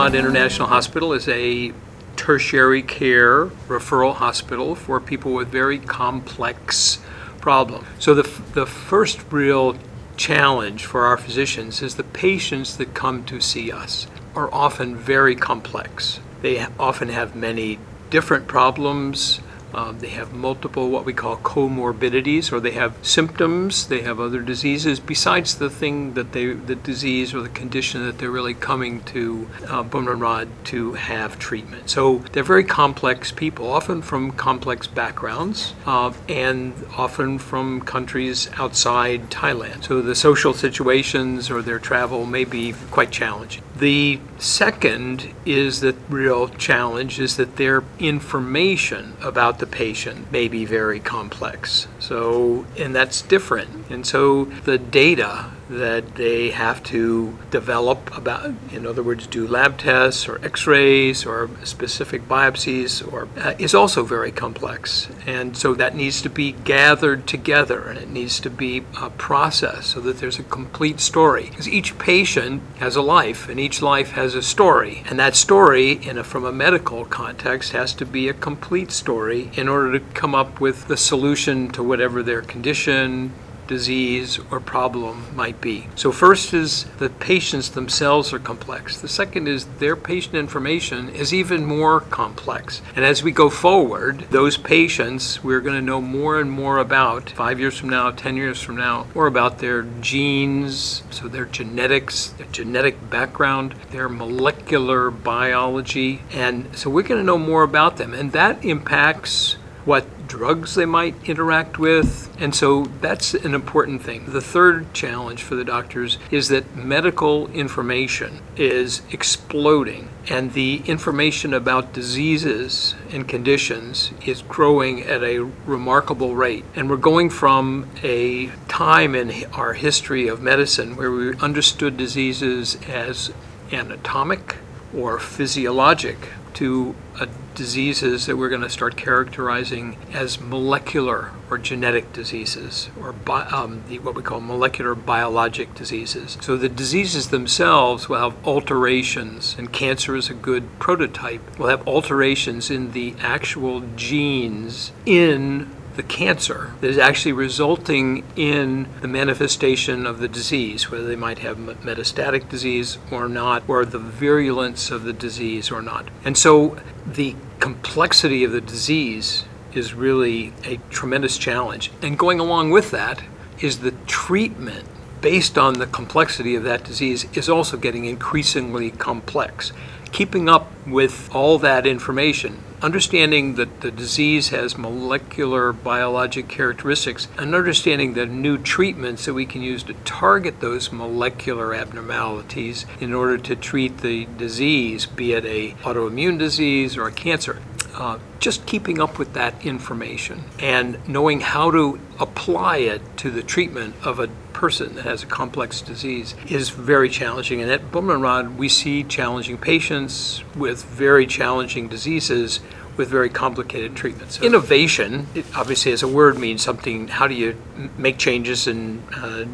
Bumrungrad International Hospital is a tertiary care referral hospital for people with very complex problems. So the first real challenge for our physicians is the patients that come to see us are often very complex. They often have many different problems. They have multiple what we call comorbidities, or they have symptoms, they have other diseases besides the thing that the disease or the condition that they're really coming to Bumrungrad to have treatment. So they're very complex people, often from complex backgrounds, and often from countries outside Thailand. So the social situations or their travel may be quite challenging. The second is the real challenge is that their information about the patient may be very complex. So, and that's different. And so the data that they have to develop about, in other words, do lab tests or x-rays or specific biopsies or is also very complex. And so that needs to be gathered together and it needs to be processed so that there's a complete story. Because each patient has a life and each life has a story. And that story, from a medical context, has to be a complete story in order to come up with the solution to whatever their condition, disease, or problem might be. So first is the patients themselves are complex. The second is their patient information is even more complex. And as we go forward, those patients we're going to know more and more about 5 years from now, 10 years from now, more about their genes, so their genetics, their genetic background, their molecular biology. And so we're going to know more about them. And that impacts what drugs they might interact with. And so that's an important thing. The third challenge for the doctors is that medical information is exploding and the information about diseases and conditions is growing at a remarkable rate. And we're going from a time in our history of medicine where we understood diseases as anatomic or physiologic to diseases that we're going to start characterizing as molecular or genetic diseases, or what we call molecular biologic diseases. So the diseases themselves will have alterations, and cancer is a good prototype, will have alterations in the actual genes in the cancer that is actually resulting in the manifestation of the disease, whether they might have metastatic disease or not, or the virulence of the disease or not. And so the complexity of the disease is really a tremendous challenge. And going along with that is the treatment based on the complexity of that disease is also getting increasingly complex. Keeping up with all that information, understanding that the disease has molecular biologic characteristics, and understanding the new treatments that we can use to target those molecular abnormalities in order to treat the disease, be it a autoimmune disease or a cancer. Just keeping up with that information and knowing how to apply it to the treatment of a person that has a complex disease is very challenging. And at Bumrungrad, we see challenging patients with very challenging diseases with very complicated treatments. Innovation, it obviously as a word means something, how do you make changes and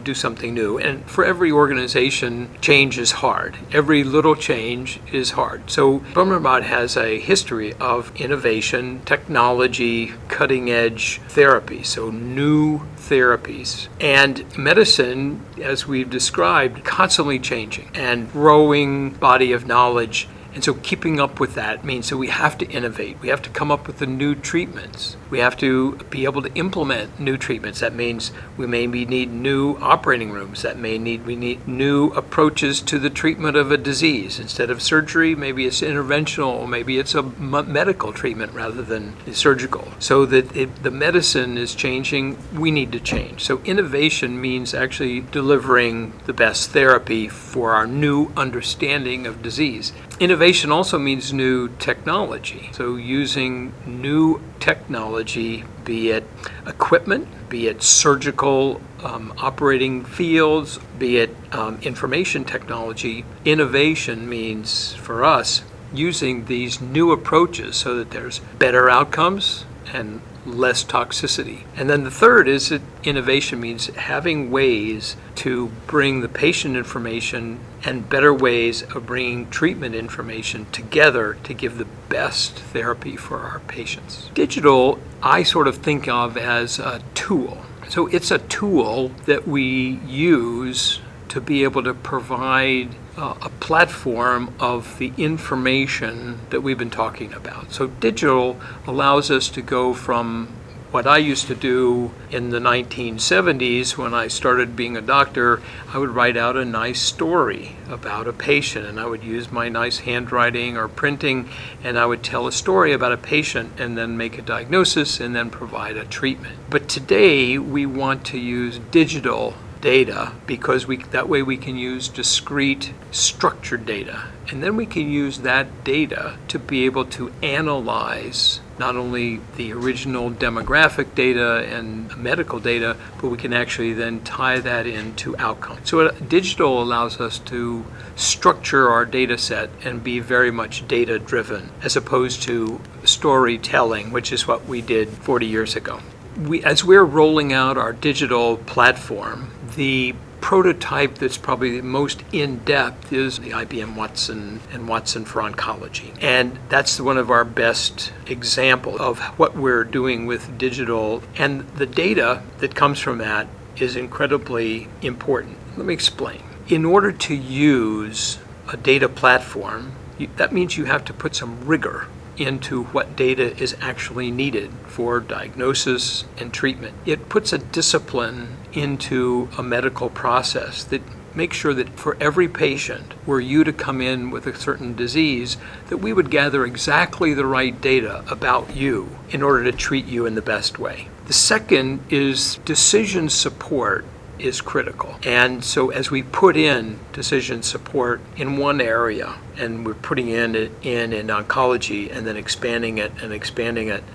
do something new? And for every organization, change is hard. Every little change is hard. So Bumrungrad has a history of innovation, technology, cutting edge therapy, so new therapies. And medicine, as we've described, constantly changing and growing body of knowledge. And so keeping up with that means that we have to innovate. We have to come up with the new treatments. We have to be able to implement new treatments. That means we maybe need new operating rooms. We need new approaches to the treatment of a disease. Instead of surgery, maybe it's interventional, or maybe it's a medical treatment rather than surgical. So that if the medicine is changing, we need to change. So innovation means actually delivering the best therapy for our new understanding of disease. Innovation also means new technology. So using new technology, be it equipment, be it surgical operating fields, be it information technology. Innovation means for us using these new approaches so that there's better outcomes and less toxicity. And then the third is that innovation means having ways to bring the patient information and better ways of bringing treatment information together to give the best therapy for our patients. Digital, I sort of think of as a tool. So it's a tool that we use to be able to provide a platform of the information that we've been talking about. So digital allows us to go from what I used to do in the 1970s when I started being a doctor. I would write out a nice story about a patient, and I would use my nice handwriting or printing, and I would tell a story about a patient and then make a diagnosis and then provide a treatment. But today we want to use digital data because that way we can use discrete structured data, and then we can use that data to be able to analyze not only the original demographic data and medical data, but we can actually then tie that into outcomes. So digital allows us to structure our data set and be very much data driven as opposed to storytelling, which is what we did 40 years ago. As we're rolling out our digital platform, the prototype that's probably the most in-depth is the IBM Watson and Watson for Oncology. And that's one of our best examples of what we're doing with digital. And the data that comes from that is incredibly important. Let me explain. In order to use a data platform, that means you have to put some rigor into what data is actually needed for diagnosis and treatment. It puts a discipline into a medical process that makes sure that for every patient, were you to come in with a certain disease, that we would gather exactly the right data about you in order to treat you in the best way. The second is decision support is critical. And so as we put in decision support in one area, and we're putting in oncology and then expanding it,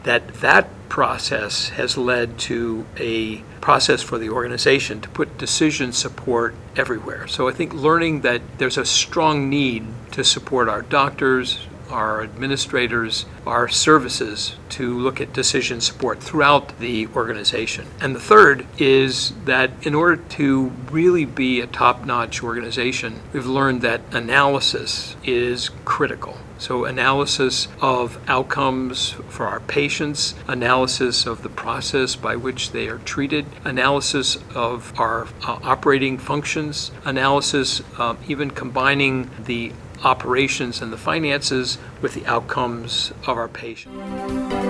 that process has led to a process for the organization to put decision support everywhere. So I think learning that there's a strong need to support our doctors, our administrators, our services to look at decision support throughout the organization. And the third is that in order to really be a top-notch organization, we've learned that analysis is critical. So analysis of outcomes for our patients, analysis of the process by which they are treated, analysis of our operating functions, analysis even combining the operations and the finances with the outcomes of our patients.